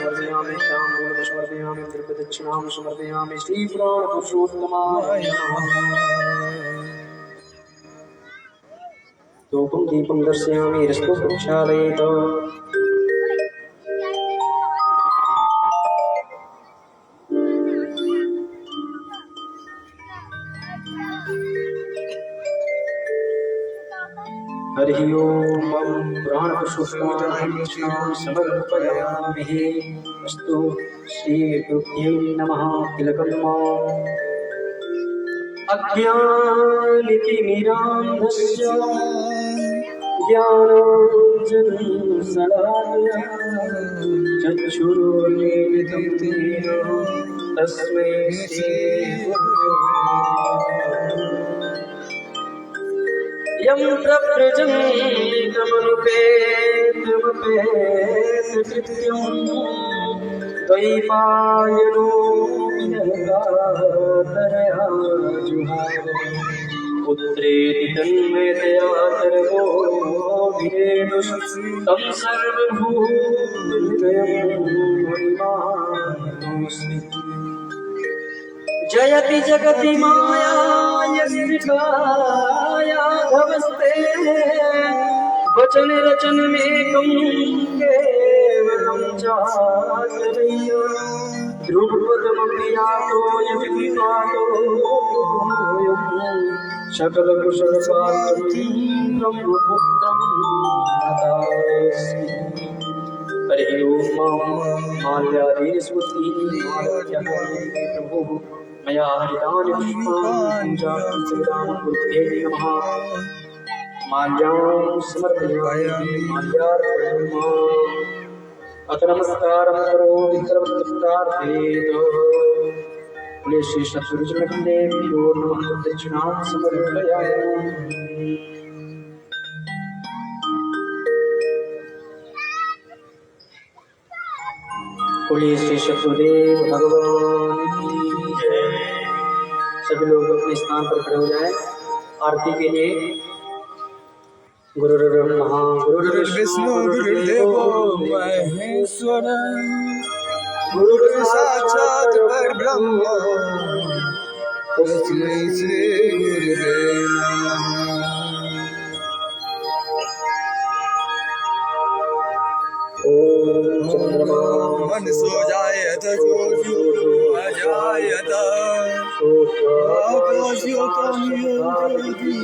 समर्पयामि ताम्बूलं समर्पयामि द्रव्यदक्षिणां समर्पयामि श्रीपुराणपुरुषोत्तमाय नमः। धूपं दीपं दर्शयामि रस्तो प्रक्षालयेत्। हरि ओम प्राणपुरुषोत्तमाय समर्पयामि। अस्तु श्रीगुरुभ्यो नमः। तिलकम् अज्ञानतिमिरान्धस्य ज्ञानाञ्जनशलाकया चक्षुरुन्मीलितं येन तस्मै यं प्रव्रजन्तमनुपेतमपेतकृत्यं द्वैपायनो विनयगातरया जुहाव पुत्रेति तन्मयतया सर्वो विरेणुः तं सर्वभूतहृदयं महिमानतोऽस्मि। जयति जगति माया यस्मिकायाधवस्ते वचन रचन मेकं केवलं चात्रय्य ध्रुवपदमपि यातो यतिपातो सकलकुशलपात्रं ब्रह्मपुत्रं नतास्मि। हरि ओम माल्यादेशवती प्रभुः मया हरितानि पुष्पाणि गुरुभ्ये नमः। माल्यां समर्पयामि माल्यार्पणम्। अथ नमस्कारं करोमि सर्वत्रार्थेत। बोले श्री सद्गुरुजनखण्डेभ्यो नमः। दक्षिणां समर्पयामि। बोले श्री सद्गुरुदेव भगवान की जय। सभी लोग अपने स्थान पर खड़े हो जाए। आरती के लिए गुरुर्ब्रह्मा गुरुर्विष्णु गुरुर्देवो महेश्वर गुरुर्साक्षात् परब्रह्म तस्मै श्री गुरुवे नमः। ओम चंद्रमा मनसो जायत जोषो अजायत आकाशोतम योगी।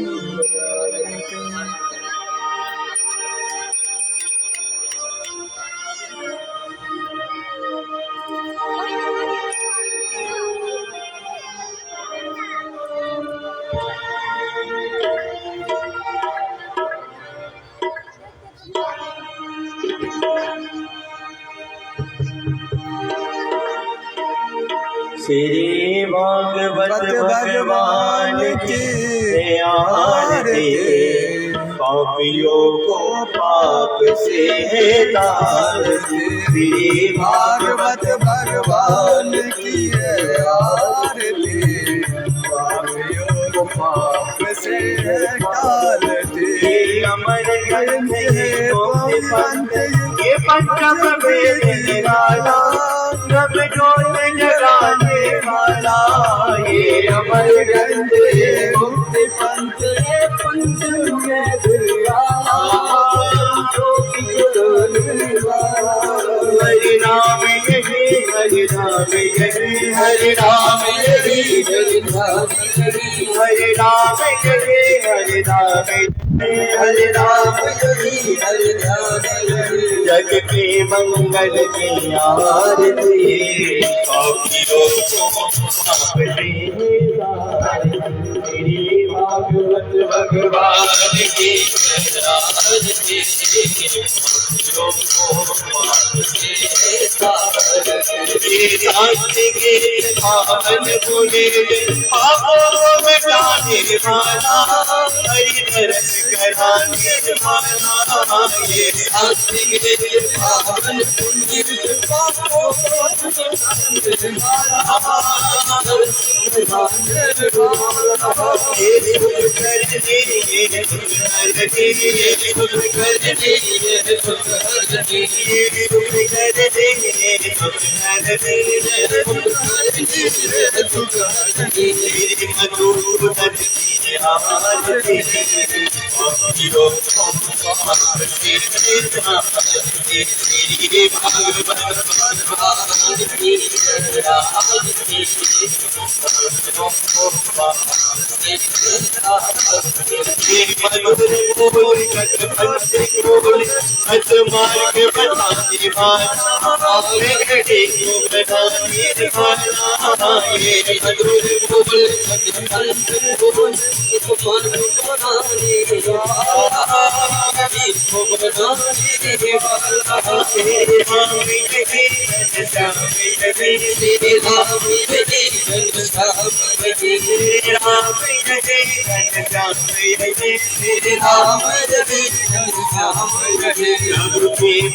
श्री भागवत भगवान की आरती। पापियों को पाप से है तारती। श्री भागवत भगवान की आरती। पापियों को पाप से है तारती। अमर ग्रंथ है पंथ ये पंच वेद निराला नभ डोल जगाने वाला। ये अमर ग्रंथ है मुक्ति पंथ ये पंच वेद निराला हरि नाम यही हरि नाम यही हरि नाम यही हरि नाम यही हरि नाम यही हरि नाम हरि नाम यही हरि नाम यही। जग के मंगल की आरती। पापियों को पाप से श्री भागवत भगवान की आरती। पापियों को पाप से शांति के पावन गुणे पापों में गाने वाला हरि दर्श कराने वाला। ये शांति के पावन गुणे पापों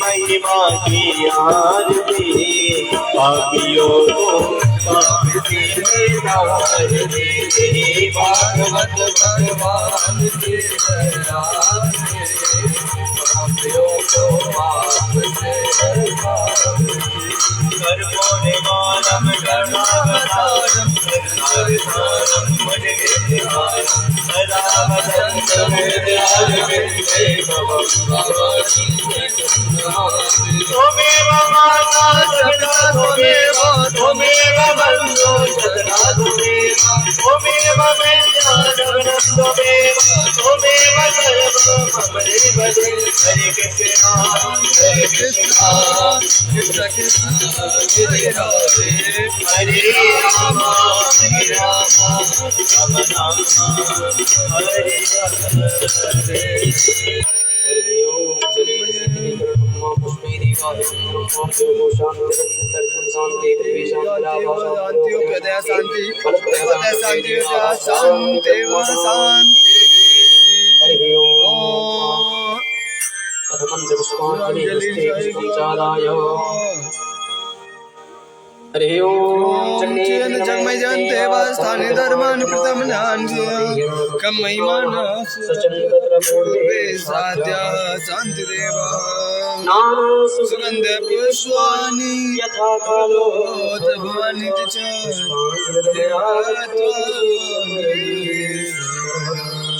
महिमा की आरती पापियों को पाप से भागवत भगवान के पापियों को पाप से सर्वोनिमानम कर्मावतारम सर्वाधारम मुनिर्विहारम सदा वदन्तं विद्यार्थे त्वमेव माता सदा त्वमेव त्वमेव बन्धो सदा त्वमेव त्वमेव विद्याधरं त्वमेव त्वमेव सर्वं मम देवते हरे कृष्ण कृष्ण कृष्ण हरे राधे हरे राम राम राम हरे हरि ओम जगमय जयन्ते स्थाने धर्मान प्रथम कम महिमान पूर्वे साध्या शांति देव सुगंध पुष्पाणि यथा कालो भवानी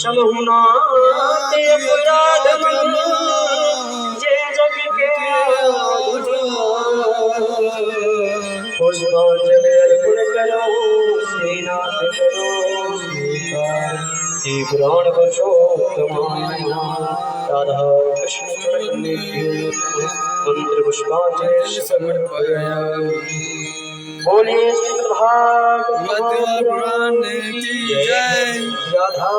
चलो नाते अपराध जे जग के पुष्पांजलि अर्पण करो श्रीनाथ करो स्वीकार हे पुराण पुरुषोत्तमाय राधा कृष्ण मंत्र पुष्पांजलि समर्पयामि। बोलिए श्री मध्य पुराण की जय, राधा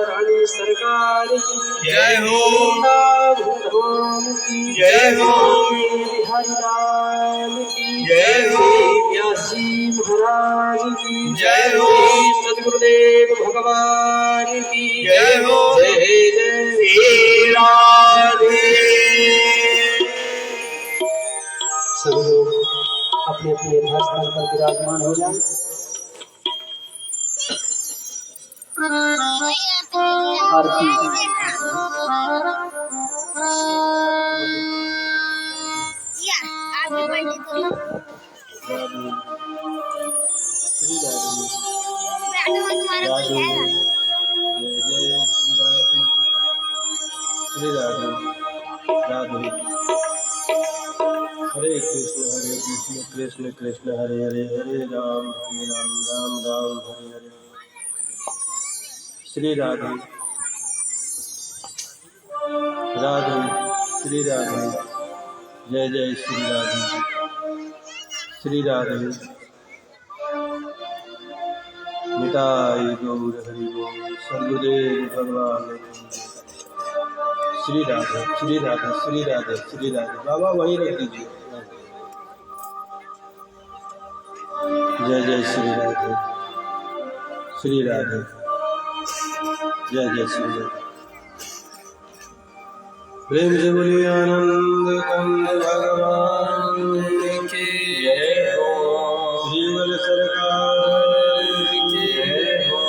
रानी सरकार की जय हो, भगवान की जय हो, हरिलाल की जय हो, व्यासी महाराज की जय हो, सद्गुरुदेव भगवान की जय हो, जय जय श्री राधे। सभी लोग अपने अपने यथास्थान पर विराजमान हो जाएं। आरती श्री राधे राधे हरे कृष्ण कृष्ण कृष्ण हरे हरे हरे राम राम राम हरे हरे। श्री राधे राधे श्री राधे जय जय श्री राधे श्री राधे मिटाई गौर हरि बोल सद्गुरुदेव भगवान श्री राधे श्री राधे श्री राधे श्री राधे। बाबा वहीं रख दीजिए। जय जय श्री राधे श्री राधे जय जय श्री राधे। प्रेम से बोलिए आनंद कंद भगवान की जय हो। श्रीमद सरकार की जय हो।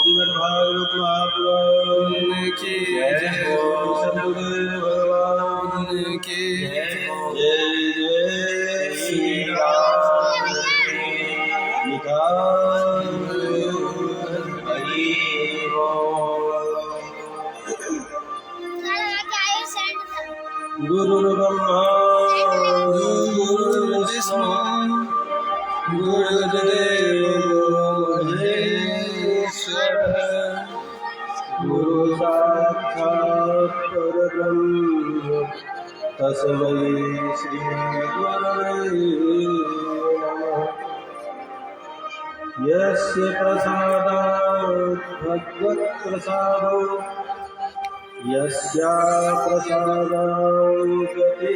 श्रीमद भागवत महापुराण की जय हो। सद्गुरुदेव भगवान की जय हो। जय जय श्री राम निताय हरि गुरुर्ब्रह्मा गुरुर्विष्णु गुरुर्देवो महेश्वरः गुरु साक्षात् परब्रह्म तस्मै श्री गुरवे नमः यस्य प्रसादात् भगवत्प्रसादो यस्या प्रसादाङ्गते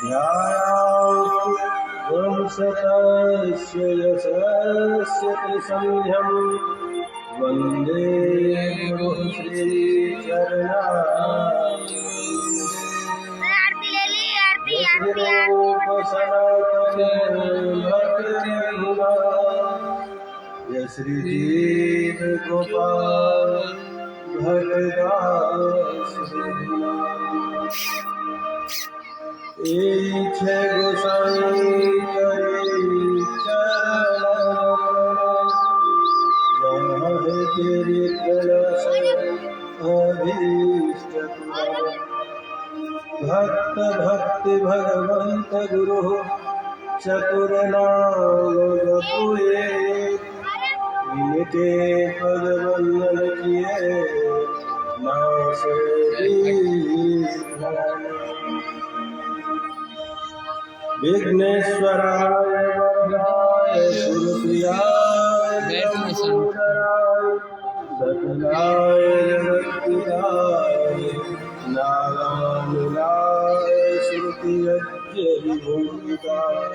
ध्यायास्तु वंशतस्य यशस्य त्रिसन्ध्यं वन्दे गुरुश्रीचरणा श्री जीव गोपाल भगदास इच्छे गोसाई करे जहाँ तेरी कलश अभीष्ट भक्त भक्ति भगवंत गुरु चतुर नाम गपुए इनके पद वंदन किए नासे विघ्नेश्वराय वरदाय सुरप्रियाय दामोदराय सकलाय जगत्पिताय नारायणाय श्रुतियज्ञ विभूषिताय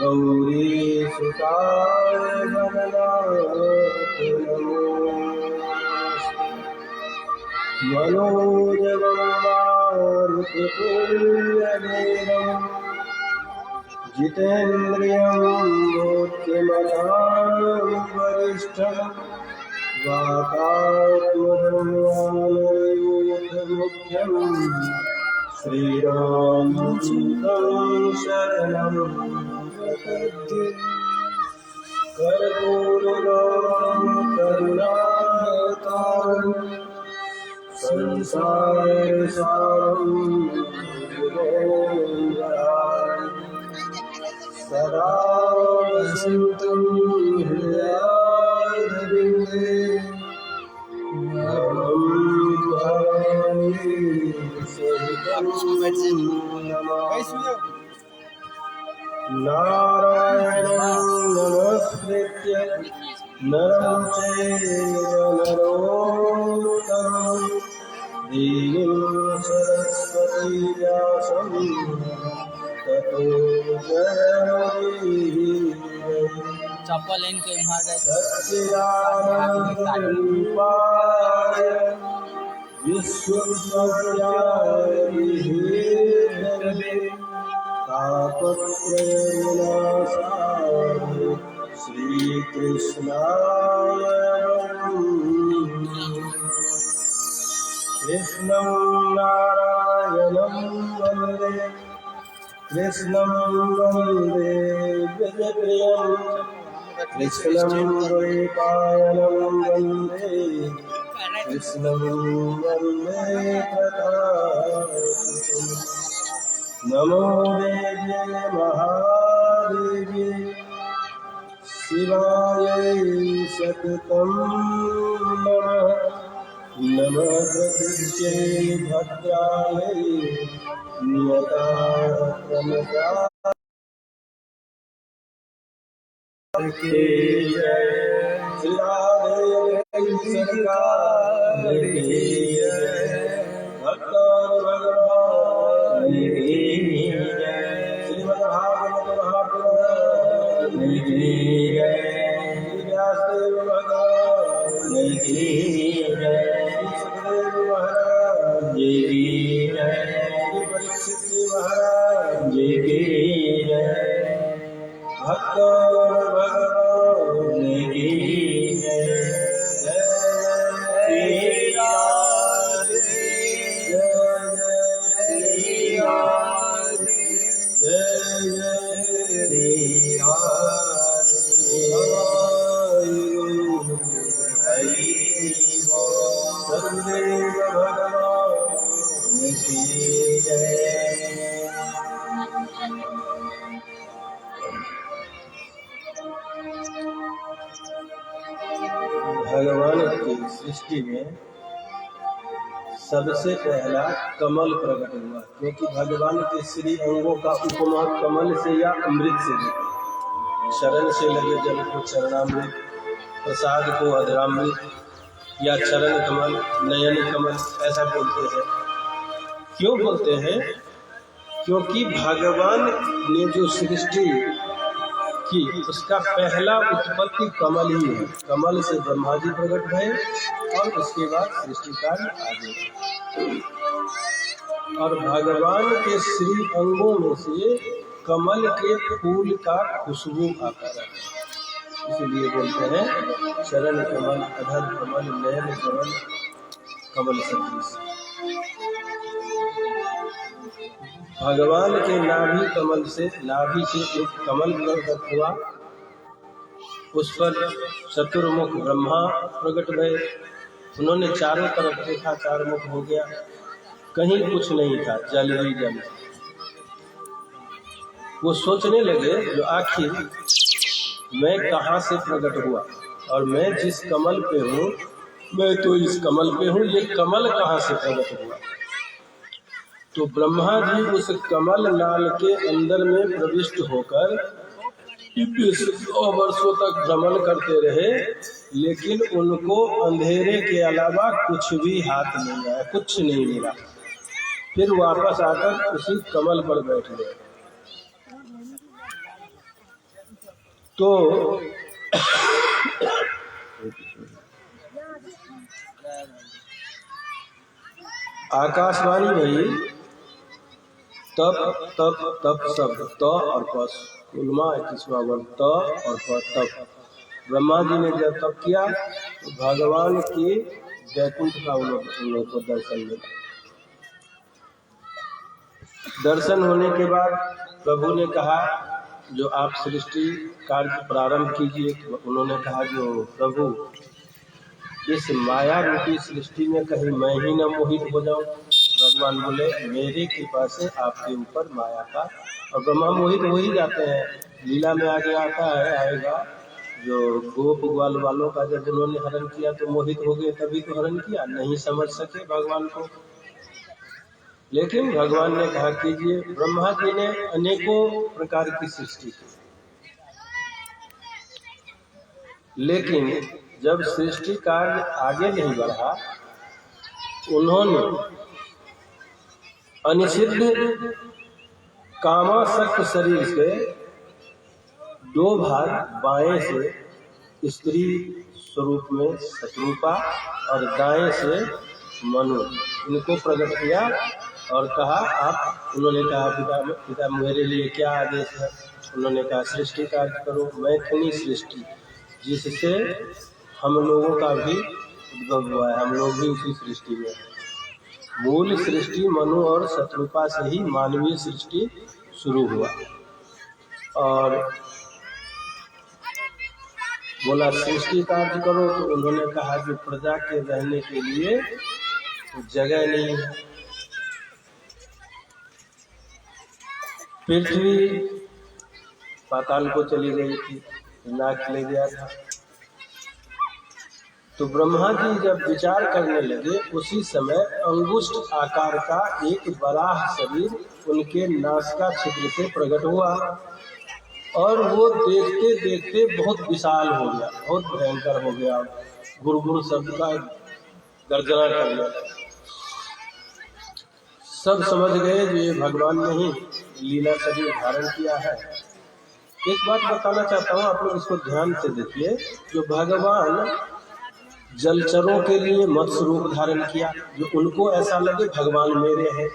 गौरी सुताय गणनाथ नमो मनोजवं मारुततुल्यवेगं जितेन्द्रियं बुद्धिमतां वरिष्ठं वातात्मजं श्रीरामचन्द्रं शरणं कर्पूरगौरं करुणावतारं संसारसारं सदा वसन्तं हृदयारविन्दे भवामि सहितं नमामि नारायणं नमस्कृत्य नरं चैव नरोत्तमं देवीं सरस्वती व्यासं ततो जयमुदीरये चप्पल इनके वहाँ गए सच्चिदानन्दरूपाय विश्वव्याय विहेरवे तापत्रयविनाशाय श्रीकृष्णाय कृष्णं नारायणं वन्दे कृष्णं वन्दे व्रजप्रियं कृष्णं द्वैपायनं वन्दे कृष्णं वन्दे तथास्तु नमो देव्ये महादेव्ये शिवायै सततं नमः नमः प्रकृत्यै भद्रायै नियता प्रमदा की जय श्री राधे सरकार की जय भक्तों भगवान की जय श्रीमद् भागवत महापुराण की जय व्यासदेव भगवान की जय सुखदेव महाराज की जय परीक्षित महाराज की जय भक्तों भगवान की जय जय श्री राधे जय जय श्री राधे भगवान की सृष्टि में सबसे पहला कमल प्रकट हुआ, क्योंकि भगवान के श्री अंगों का उपमा कमल से या अमृत से लगे। चरण से लगे जल को चरणामृत, प्रसाद को अधरामृत, या चरण कमल, नयन कमल, ऐसा बोलते हैं। क्यों बोलते हैं? क्योंकि भगवान ने जो सृष्टि की उसका पहला उत्पत्ति कमल ही है। कमल से ब्रह्मा जी प्रकट भये और उसके बाद सृष्टि कार्य आगे। और भगवान के श्री अंगों में से कमल के फूल का खुशबू आता है, इसलिए बोलते हैं चरण कमल, अधर कमल, नयन कमल, कमल सदृश। भगवान के नाभि कमल से, नाभि से एक कमल प्रकट हुआ, उस पर चतुर्मुख ब्रह्मा प्रकट भये। उन्होंने चारों तरफ देखा, चार मुख हो गया, कहीं कुछ नहीं था, जल ही जल। वो सोचने लगे जो आखिर मैं कहाँ से प्रकट हुआ, और मैं जिस कमल पे हूँ, मैं तो इस कमल पे हूँ, ये कमल कहाँ से प्रकट हुआ। तो ब्रह्मा जी उस कमल नाल के अंदर में प्रविष्ट होकर 100 वर्षों तक भ्रमण करते रहे, लेकिन उनको अंधेरे के अलावा कुछ भी हाथ नहीं आया, कुछ नहीं मिला। फिर वापस आकर उसी कमल पर बैठ गए। तो आकाशवाणी भई तप तप तप शब्द, त और पस, उल्मा 21वां वर्ण, त और प, तप। ब्रह्मा जी ने जब तप किया तो भगवान के वैकुंठ का उन लोगों को दर्शन मिला। दर्शन होने के बाद प्रभु ने कहा जो आप सृष्टि कार्य प्रारंभ कीजिए। उन्होंने कहा जो प्रभु इस माया रूपी सृष्टि में कहीं मैं ही न मोहित हो जाऊं। भगवान बोले मेरे कृपा से आपके ऊपर माया का, और ब्रह्मा मोहित हो ही जाते हैं। लीला में आगे आता है, आएगा जो गोप ग्वाल वालों का जब उन्होंने हरण किया तो मोहित हो गए, तभी तो हरण किया, नहीं समझ सके भगवान को। लेकिन भगवान ने कहा कीजिए। ब्रह्मा जी ने अनेकों प्रकार की सृष्टि की, लेकिन जब सृष्टि कार्य आगे नहीं बढ़ा, उन्होंने अनिषिद्ध कामासक्त शरीर से 2 भाग बाएं से स्त्री स्वरूप में शत्रुपा और दाएं से मनु, इनको प्रकट किया और कहा आप। उन्होंने कहा पिता मेरे लिए क्या आदेश है? उन्होंने कहा सृष्टि कार्य करो, मैथिली सृष्टि, जिससे हम लोगों का भी उद्भव हुआ है, हम लोग भी उसी सृष्टि में हैं। मूल सृष्टि मनु और शत्रुपा से ही मानवीय सृष्टि शुरू हुआ। और बोला सृष्टि कार्य करो, तो उन्होंने कहा जो प्रजा के रहने के लिए जगह नहीं है। पृथ्वी पाताल को चली गई थी, नाक ले गया था। तो ब्रह्मा जी जब विचार करने लगे, उसी समय अंगुष्ठ आकार का एक बराह शरीर उनके नासिका छिद्र से प्रकट हुआ, और वो देखते देखते बहुत विशाल हो गया, बहुत भयंकर हो गया। गुरगुर शब्द का गर्जना कर लिया। सब समझ गए जो ये भगवान ने ही लीला शरीर धारण किया है। एक बात बताना चाहता हूँ, आप लोग इसको ध्यान से देखिए। जो भगवान जलचरों के लिए मत्स्य रूप धारण किया, जो उनको ऐसा लगे भगवान मेरे हैं।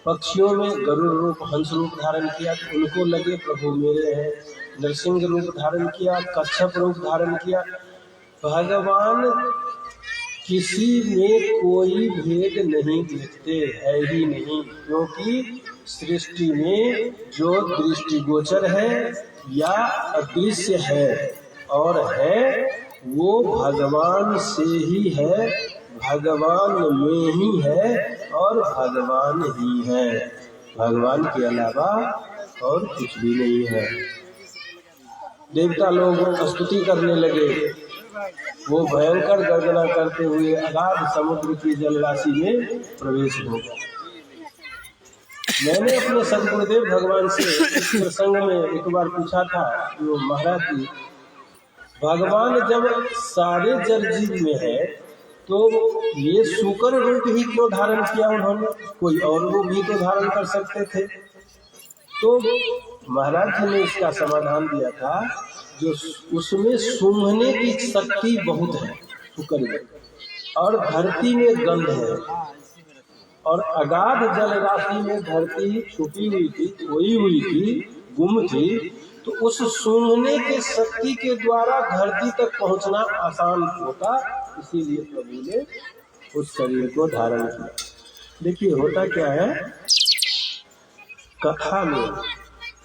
पक्षियों में गरुड़ रूप हंस रूप धारण किया, तो उनको लगे प्रभु मेरे हैं। नरसिंह रूप धारण किया, कच्छप रूप धारण किया। भगवान किसी में कोई भेद नहीं देखते, है ही नहीं, क्योंकि सृष्टि में जो दृष्टिगोचर है या अदृश्य है और है, वो भगवान से ही है, भगवान में ही है और भगवान ही है। भगवान के अलावा और कुछ भी नहीं है। देवता लोग स्तुति करने लगे। वो भयंकर गर्जना करते हुए अगाध समुद्र की जलराशि में प्रवेश हो गए। मैंने अपने सदगुरुदेव भगवान से इस प्रसंग में एक बार पूछा था, जो महाराज जी, भगवान जब सारे जल जीव में है तो ये सूकर रूप ही क्यों धारण किया उन्होंने? कोई और रूप भी तो धारण कर सकते थे। तो महाराज जी ने इसका समाधान दिया था, जो उसमें सूंघने की शक्ति बहुत है सूकर में, और धरती में गंध है, और अगाध जल राशि में धरती छुपी हुई थी, खोई हुई थी, गुम थी। तो उस सूंघने के शक्ति के द्वारा धरती तक पहुंचना आसान होता, इसीलिए प्रभु ने उस शरीर को धारण किया। देखिए होता क्या है, कथा में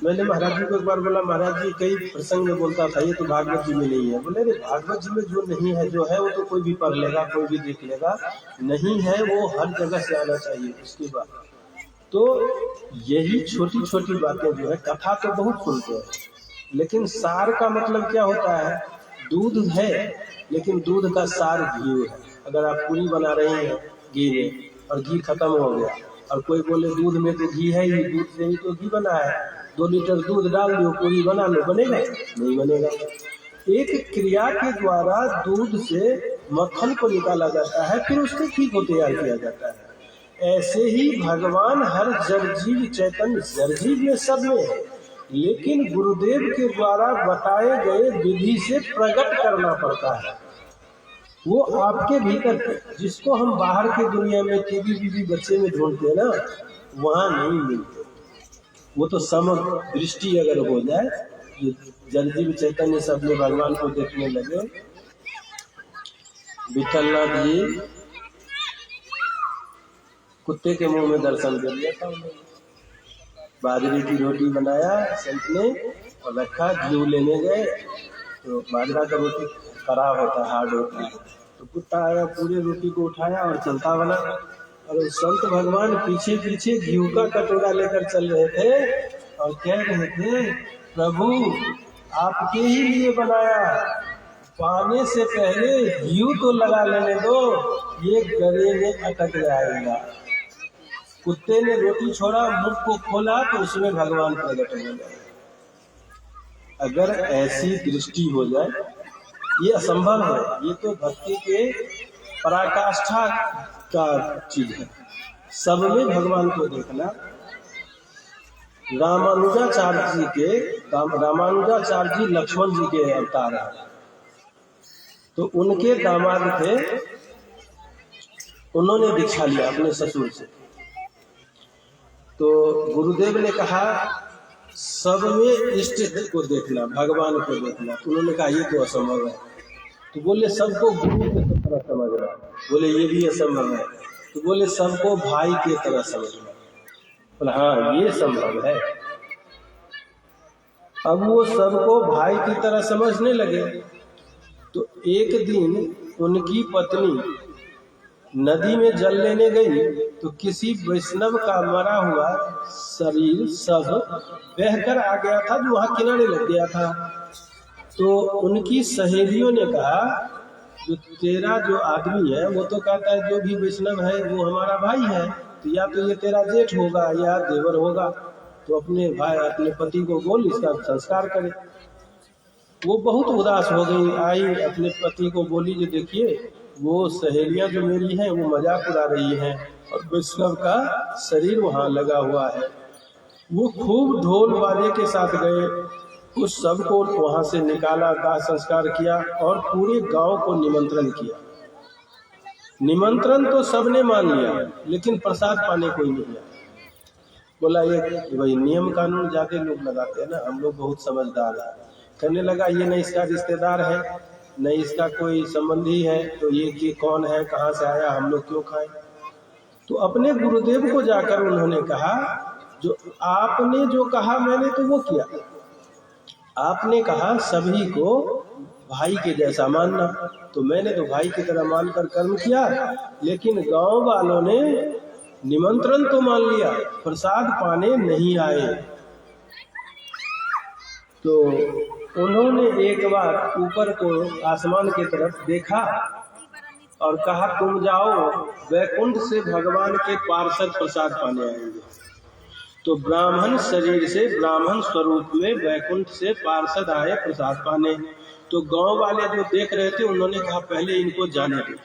मैंने महाराज जी को एक बार बोला, महाराज जी कई प्रसंग में बोलता था, ये तो भागवत जी में नहीं है। बोले अरे भागवत जी में जो नहीं है, जो है वो तो कोई भी पढ़ लेगा, कोई भी देख लेगा, नहीं है वो हर जगह से आना चाहिए। उसके बाद तो यही छोटी छोटी बातें जो है, कथा तो बहुत सुनते हैं, लेकिन सार का मतलब क्या होता है? दूध है, लेकिन दूध का सार घी है। अगर आप पूरी बना रहे हैं घी में और घी खत्म हो गया, और कोई बोले दूध में तो घी है ही, दूध से ही तो घी बना है, 2 लीटर दूध डाल दो, पूरी बना लो, बनेगा? नहीं बनेगा। एक क्रिया के द्वारा दूध से मक्खन को निकाला जाता है, फिर उससे घी को तैयार किया जाता है। ऐसे ही भगवान हर जड़ जीव चैतन्य, जड़ जीव में सब में है, लेकिन गुरुदेव के द्वारा बताए गए विधि से प्रकट करना पड़ता है। वो आपके भीतर, जिसको हम बाहर की दुनिया में टीवी बच्चे में ढूंढते हैं ना, वहाँ नहीं मिलते। वो तो समग्र दृष्टि अगर हो जाए, जो जड़ जीव चैतन्य सब में भगवान को देखने लगे। विठलनाथ जी कुत्ते के मुंह में दर्शन कर लिया था उन्होंने। बाजरे की रोटी बनाया संत ने और रखा, घी लेने गए तो बाजरा का रोटी खराब होता है, हार्ड होता है। तो कुत्ता आया, पूरे रोटी को उठाया और चलता बना, और संत भगवान पीछे पीछे घी का कटोरा लेकर चल रहे थे और कह रहे थे, प्रभु आपके ही लिए बनाया, पाने से पहले घी तो लगा लेने दो, ये गले में अटक जाएगा। कुत्ते ने रोटी छोड़ा, मुख को खोला तो उसमें भगवान प्रकट हो गए। अगर ऐसी दृष्टि हो जाए, ये असंभव है, ये तो भक्ति के पराकाष्ठा का चीज है। सब में भगवान को देखना। रामानुजाचार्य जी लक्ष्मण जी के अवतार हैं, तो उनके दामाद थे, उन्होंने दीक्षा लिया अपने ससुर से। तो गुरुदेव ने कहा सब में इष्ट को देखना, भगवान को देखना। तो उन्होंने कहा ये तो असंभव है। तो बोले सबको गुरु की तरह समझना, बोले ये भी असंभव है। तो बोले सबको भाई की तरह समझना, बोले हाँ ये संभव है। अब वो सबको भाई की तरह समझने लगे। तो एक दिन उनकी पत्नी नदी में जल लेने गई, तो किसी वैष्णव का मरा हुआ शरीर सब बहकर आ गया था, जो वहां किनारे लग गया था। तो उनकी सहेलियों ने कहा, जो तेरा जो आदमी है वो तो कहता है जो भी वैष्णव है वो हमारा भाई है, तो या तो ये तेरा जेठ होगा या देवर होगा, तो अपने भाई अपने पति को बोल इसका संस्कार करे। वो बहुत उदास हो गई, आई अपने पति को बोली, जो देखिए वो सहेलियां जो मेरी हैं वो मजाक उड़ा रही हैं, और वैष्णव का शरीर वहां लगा हुआ है। वो खूब ढोल बाजे के साथ गए, उस सबको वहां से निकाला, दाह संस्कार किया और पूरे गांव को निमंत्रण किया। निमंत्रण तो सबने मान लिया, लेकिन प्रसाद पाने कोई नहीं आया। बोला ये वही नियम कानून ज्यादा लोग लगाते हैं ना, हम लोग बहुत समझदार है। कहने लगा ये न इसका रिश्तेदार है, न इसका कोई संबंधी है, तो ये कौन है, कहाँ से आया, हम लोग क्यों खाएं। तो अपने गुरुदेव को जाकर उन्होंने कहा, जो आपने जो कहा मैंने तो वो किया। आपने कहा सभी को भाई के जैसा मानना, तो मैंने तो भाई की तरह मानकर कर्म किया, लेकिन गांव वालों ने निमंत्रण तो मान लिया, प्रसाद पाने नहीं आए। तो उन्होंने एक बार ऊपर को आसमान की तरफ देखा और कहा तुम जाओ वैकुंठ से भगवान के पार्षद प्रसाद पाने आएंगे। तो ब्राह्मण शरीर से ब्राह्मण स्वरूप में वैकुंठ से पार्षद आए प्रसाद पाने। तो गांव वाले जो देख रहे थे उन्होंने कहा पहले इनको जाने दो,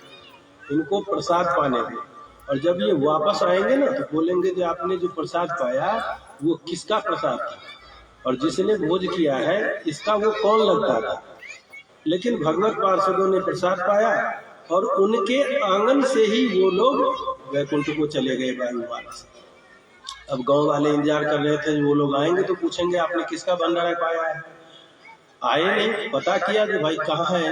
इनको प्रसाद पाने दो, और जब ये वापस आएंगे ना तो बोलेंगे कि आपने जो प्रसाद पाया वो किसका प्रसाद था और जिसने भोज किया है इसका वो कौन लगता था। लेकिन भगवत पार्षदों ने प्रसाद पाया और उनके आंगन से ही वो लोग वैकुंठ को चले गए वायुमार्ग से। अब गांव वाले इंतजार कर रहे थे वो लोग आएंगे तो पूछेंगे आपने किसका भंडारा पाया है। आए नहीं, पता किया कि भाई कहाँ है,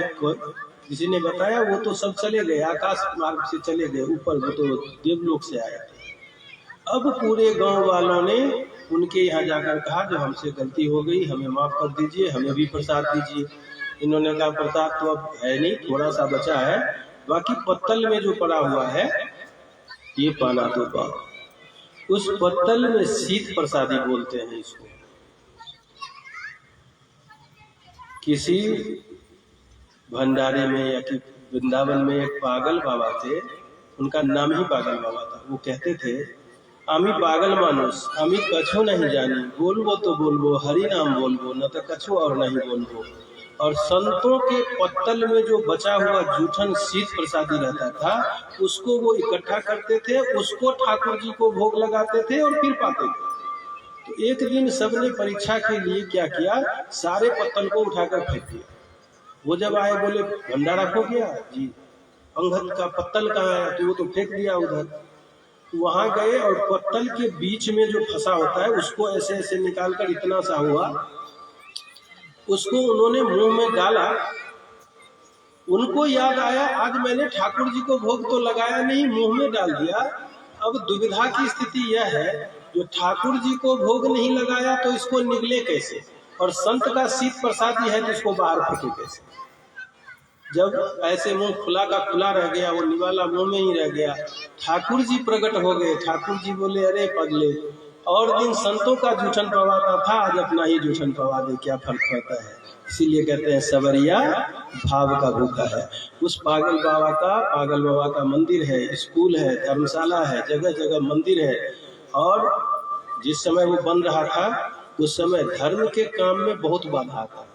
किसी ने बताया वो तो सब चले गए, आकाश मार्ग से चले गए ऊपर, वो तो देवलोक से आए थे। अब पूरे गांव वालों ने उनके यहाँ जाकर कहा जो हमसे गलती हो गई, हमें माफ कर दीजिए, हमें भी प्रसाद दीजिए। इन्होंने कहा प्रसाद तो अब है नहीं, थोड़ा सा बचा है, बाकी पत्तल में जो पड़ा हुआ है ये पाना तो पाओ। उस पत्तल में शीत प्रसादी बोलते हैं इसको। किसी भंडारे में या कि वृंदावन में एक पागल बाबा थे, उनका नाम ही पागल बाबा था। वो कहते थे आमी पागल मानुष, आमी कछु नहीं जानी, बोलबो तो बोलबो हरि नाम बोलबो, न तो कछु और नहीं बोलबो। और संतों के पत्तल में जो बचा हुआ जूठन शीत प्रसादी रहता था उसको वो इकट्ठा करते थे, उसको ठाकुर जी को भोग लगाते थे और फिर पाते थे। तो एक दिन सबने परीक्षा के लिए क्या किया, सारे पत्तल को उठाकर फेंक दिया। वो जब आए बोले भंडारा खो गया जी, अंगद का पत्तल कहाँ है, तो वो तो फेंक दिया उधर। वहां गए और पत्तल के बीच में जो फंसा होता है उसको ऐसे ऐसे निकालकर इतना सा हुआ, उसको उन्होंने मुंह में डाला। उनको याद आया आज मैंने ठाकुर जी को भोग तो लगाया नहीं, मुंह में डाल दिया। अब दुविधा की स्थिति यह है जो ठाकुर जी को भोग नहीं लगाया तो इसको निगले कैसे, और संत का शीत प्रसादी है तो इसको बाहर फेंके कैसे। जब ऐसे मुंह खुला का खुला रह गया, वो निवाला मुंह में ही रह गया। ठाकुर जी प्रकट हो गए। ठाकुर जी बोले अरे पगले, और दिन संतों का जूठन पवाता था, आज अपना ही जूठन पवा दे, क्या फर्क पड़ता है। इसीलिए कहते हैं सवरिया भाव का भूखा है। उस पागल बाबा का मंदिर है, स्कूल है, धर्मशाला है, जगह जगह मंदिर है। और जिस समय वो बन रहा था उस समय धर्म के काम में बहुत बाधा आता है,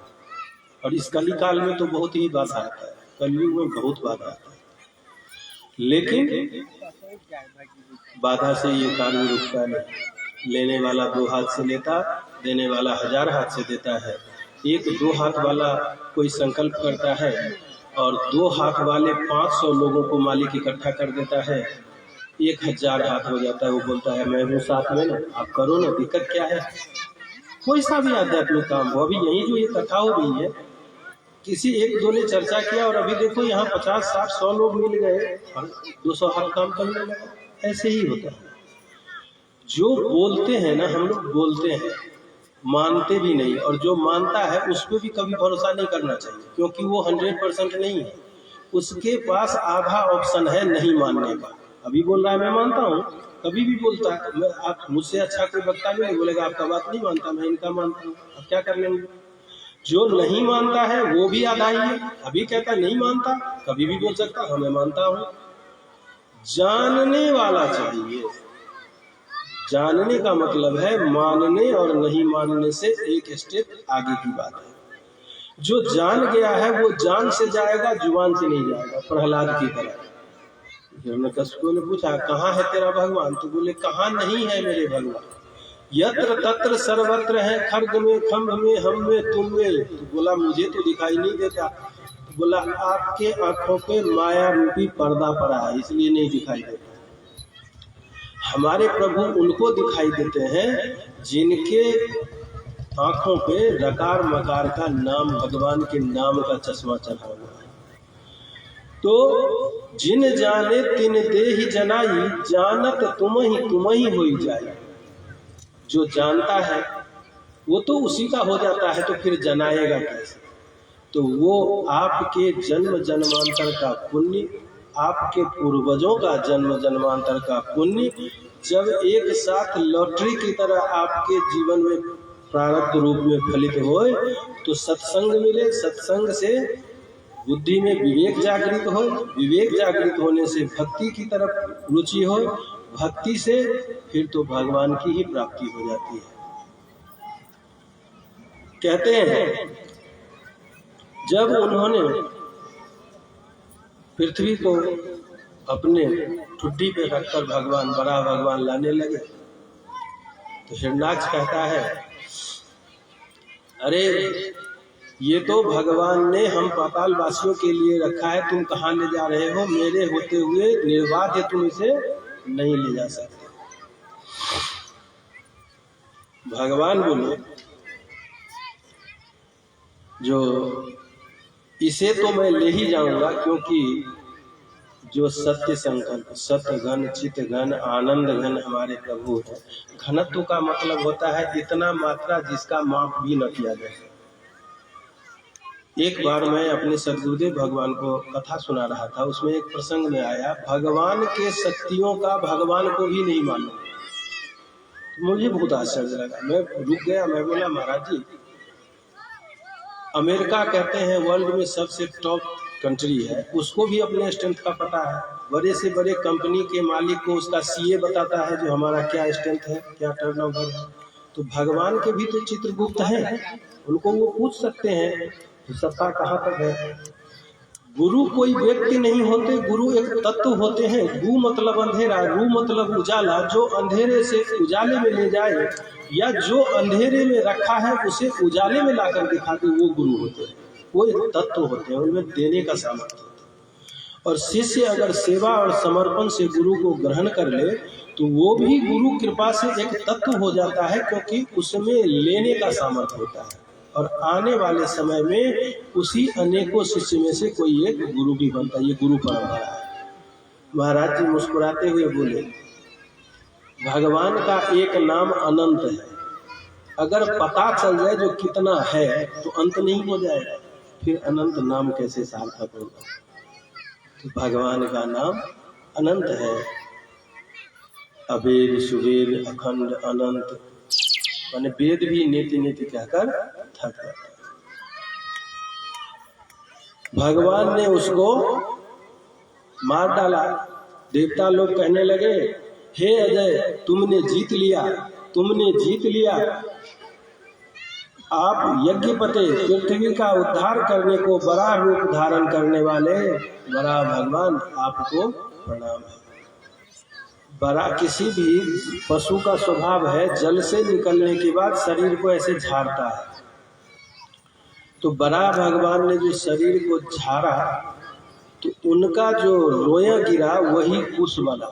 और इस कली काल में तो बहुत ही बाधा आता है, कलयुग में बहुत बाधा आता है। लेकिन बाधा से ये कार्य रुकता नहीं। लेने वाला 2 हाथ से लेता, देने वाला 1000 हाथ से देता है। एक 2 हाथ वाला कोई संकल्प करता है और 2 हाथ वाले 500 लोगों को मालिक इकट्ठा कर देता है, 1000 हाथ हो जाता है। वो बोलता है मैं हूँ साथ में ना, आप करो ना, दिक्कत क्या है। कोई सा भी आध्यात्मिक काम हो, अभी यही जो ये कथा हो रही है, किसी 1-2 ने चर्चा किया और अभी देखो यहाँ 50, 60, 100 लोग मिल गए और 200 हाथ काम करने लगा। ऐसे ही होता है। जो बोलते हैं ना, हम लोग बोलते हैं, मानते भी नहीं, और जो मानता है उस पर भी कभी भरोसा नहीं करना चाहिए, क्योंकि वो 100% नहीं है। उसके पास आधा ऑप्शन है नहीं मानने का। अभी बोल रहा है मैं मानता हूँ, कभी भी बोलता है मैं, आप मुझसे अच्छा कोई वक्ता भी नहीं बोलेगा आपका बात नहीं मानता, मैं इनका मानता हूँ, अब क्या कर लेंगे। जो नहीं मानता है वो भी आधा ही है। अभी कहता नहीं मानता, कभी भी बोल सकता हाँ मैं मानता हूँ। जानने वाला चाहिए। जानने का मतलब है मानने और नहीं मानने से एक स्टेप आगे की बात है। जो जान गया है वो जान से जाएगा, जुबान से नहीं जाएगा। प्रहलाद की तरह हिरण्यकश्यप ने पूछा कहाँ है तेरा भगवान, तो बोले कहाँ नहीं है मेरे भगवान, यत्र तत्र सर्वत्र है, खड्ग में, खम्भ में, हम में, तुम में। तो बोला मुझे तो दिखाई नहीं देता। तो बोला आपके आंखों पे माया रूपी पर्दा पड़ा है इसलिए नहीं दिखाई देता। हमारे प्रभु उनको दिखाई देते हैं जिनके आंखों पे रकार मकार का नाम, भगवान के नाम का चश्मा चढ़ा हुआ है। तो जिन जाने तिन देहि जनाई, जानत तुम ही होई जाए। जो जानता है वो तो उसी का हो जाता है, तो फिर जनाएगा कैसे। तो वो आपके जन्म जन्मांतर का पुण्य, आपके पूर्वजों का जन्म जन्मांतर का पुण्य जब एक साथ लॉटरी की तरह आपके जीवन में प्रारब्ध रूप में फलित होए तो सत्संग मिले, सत्संग से बुद्धि में विवेक जागृत हो, विवेक जागृत होने से भक्ति की तरफ रुचि हो, भक्ति से फिर तो भगवान की ही प्राप्ति हो जाती है। कहते हैं जब उन्होंने पृथ्वी को अपने ठुड्डी पे रखकर भगवान बड़ा भगवान लाने लगे तो हिरणाक्ष कहता है, अरे ये तो भगवान ने हम पाताल वासियों के लिए रखा है, तुम कहाँ ले जा रहे हो? मेरे होते हुए निर्बाध तुम इसे नहीं ले जा सकते। भगवान बोले जो इसे तो मैं ले ही जाऊंगा, क्योंकि जो सत्य संकल्प, सत्य घन, चित्त घन, आनंद घन हमारे प्रभु है। घनत्व का मतलब होता है इतना मात्रा जिसका माप भी न किया जाए। एक बार मैं अपने सदगुरुदेव भगवान को कथा सुना रहा था, उसमें एक प्रसंग में आया भगवान के शक्तियों का भगवान को भी नहीं मालूम। तो मुझे बहुत आश्चर्य लगा, मैं रुक गया। मैं बोला महाराज जी, अमेरिका कहते हैं वर्ल्ड में सबसे टॉप कंट्री है, उसको भी अपने स्ट्रेंथ का पता है। बड़े से बड़े कंपनी के मालिक को उसका सीए बताता है जो हमारा क्या स्ट्रेंथ है, क्या टर्नओवर है। तो भगवान के भी तो चित्रगुप्त हैं, उनको वो पूछ सकते हैं तो सत्ता कहाँ तक है। गुरु कोई व्यक्ति नहीं होते, गुरु एक तत्व होते हैं। गु मतलब अंधेरा, रू मतलब उजाला। जो अंधेरे से उजाले में ले जाए या जो अंधेरे में रखा है उसे उजाले में लाकर दिखाते, वो गुरु होते हैं। वो एक तत्व होते हैं, उनमें देने का सामर्थ्य होता है। और शिष्य अगर सेवा और समर्पण से गुरु को ग्रहण कर ले तो वो भी गुरु कृपा से एक तत्व हो जाता है, क्योंकि उसमें लेने का सामर्थ्य होता है। और आने वाले समय में उसी अनेकों शिष्य में से कोई एक गुरु भी बनता है। ये गुरु परंपरा है। महाराज जी मुस्कुराते हुए बोले, भगवान का एक नाम अनंत है। अगर पता चल जाए जो कितना है तो अंत नहीं हो जाएगा, फिर अनंत नाम कैसे सार्थक होगा। तो भगवान का नाम अनंत है, अवेद, सुवेद, अखंड, अनंत। मैंने वेद भी नीति नीति कहकर थक गया। भगवान ने उसको मार डाला। देवता लोग कहने लगे, हे अजय, तुमने जीत लिया, तुमने जीत लिया। आप यज्ञपते, पृथ्वी का उद्धार करने को बड़ा रूप धारण करने वाले बड़ा भगवान, आपको प्रणाम है। बड़ा किसी भी पशु का स्वभाव है जल से निकलने के बाद शरीर को ऐसे झाड़ता है। तो बड़ा भगवान ने जो शरीर को झाड़ा तो उनका जो रोया गिरा वही कुश बना।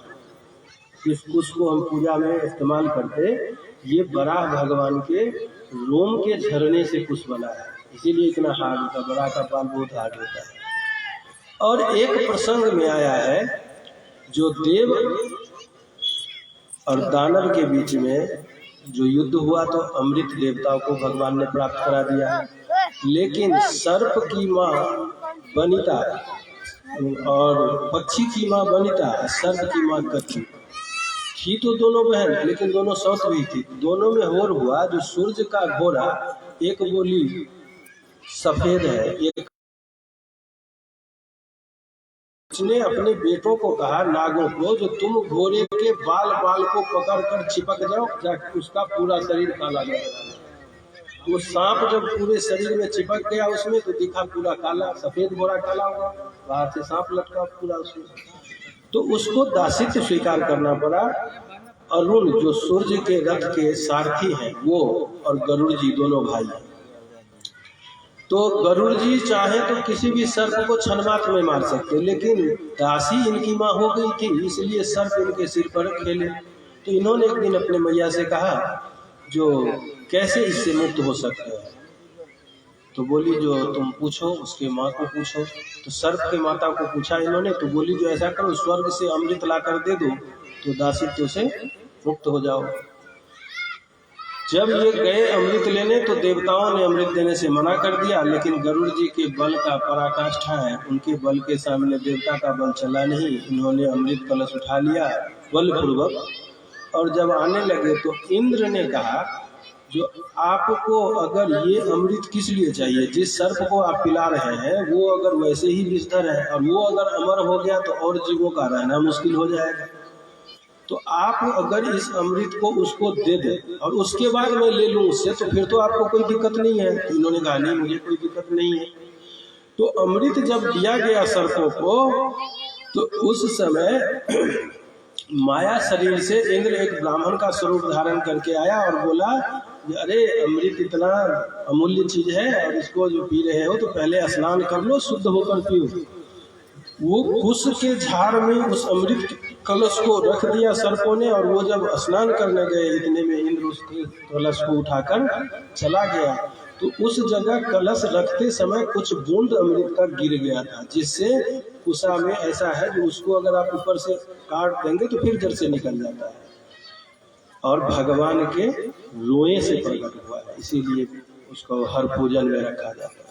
इस कुश को हम पूजा में इस्तेमाल करते, ये बड़ा भगवान के रोम के झरने से कुश बना है, इसीलिए इतना हार्ड होता है। बड़ा का बाल बहुत हार्ड होता है। और एक प्रसंग में आया है जो देव और दानव के बीच में जो युद्ध हुआ तो अमृत देवताओं को भगवान ने प्राप्त करा दिया। लेकिन सर्प की माँ वनिता और पक्षी की माँ वनिता, सर्प की माँ कथी थी तो दोनों बहन, लेकिन दोनों सौत भी थी। दोनों में होर हुआ। जो सूर्य का घोड़ा, एक बोली सफेद है, एक उसने अपने बेटों को कहा, नागों को, जो तुम घोड़े के बाल बाल को पकड़ कर चिपक जाओ, क्या उसका पूरा शरीर काला जाएगा। तो सांप जब पूरे शरीर में चिपक गया उसमें तो दिखा पूरा काला, सफेद घोड़ा काला हुआ, बाहर से सांप लटका पूरा उसमें। तो उसको दासित्व स्वीकार करना पड़ा। अरुण जो सूर्य के रथ के सारथी हैं वो, और गरुड़ जी दोनों भाई हैं। तो गरुड़ जी चाहे तो किसी भी सर्प को क्षण मात्र में मार सकते, लेकिन दासी इनकी माँ हो गई थी, इसलिए सर्प इनके सिर पर खेले। तो इन्होंने एक दिन अपने मैया से कहा, जो कैसे इससे मुक्त हो सकते हैं। तो बोली, जो तुम पूछो, उसके माँ को पूछो। तो सर्प के माता को पूछा इन्होंने, तो बोली, जो ऐसा करो, स्वर्ग से अमृत ला कर दे दो तो दासित्व से मुक्त हो जाओ। जब ये गए अमृत लेने तो देवताओं ने अमृत देने से मना कर दिया, लेकिन गरुड़ जी के बल का पराकाष्ठा है, उनके बल के सामने देवता का बल चला नहीं। इन्होंने अमृत कलश उठा लिया बलपूर्वक, और जब आने लगे तो इंद्र ने कहा, जो आपको अगर ये अमृत किस लिए चाहिए, जिस सर्प को आप पिला रहे हैं वो अगर वैसे ही विषधर है और वो अगर अमर हो गया तो और जीवों का रहना मुश्किल हो जाएगा। तो आप अगर इस अमृत को उसको दे दें और उसके बाद मैं ले लूँ उससे, तो फिर तो आपको कोई दिक्कत नहीं है। तो इन्होंने कहा नहीं, मुझे कोई दिक्कत नहीं है। तो अमृत जब दिया गया सर्पों को, तो उस समय माया शरीर से इंद्र एक ब्राह्मण का स्वरूप धारण करके आया और बोला, अरे अमृत इतना अमूल्य चीज है और इसको जो पी रहे हो तो पहले स्नान कर लो, शुद्ध होकर पियो। वो कुश के झाड़ में उस अमृत कलश को रख दिया सर्पों ने, और वो जब स्नान करने गए इतने में इंद्र उस कलश को उठाकर चला गया। तो उस जगह कलश रखते समय कुछ बूंद अमृत का गिर गया था, जिससे कुशा में ऐसा है कि उसको अगर आप ऊपर से काट देंगे तो फिर जड़ से निकल जाता है और भगवान के रोए से प्रकट हुआ है, इसीलिए उसको हर पूजन में रखा जाता है।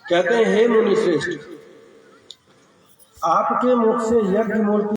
कहते हैं, हे मुनि श्रेष्ठ, आपके मुख से यज्ञ मूर्ति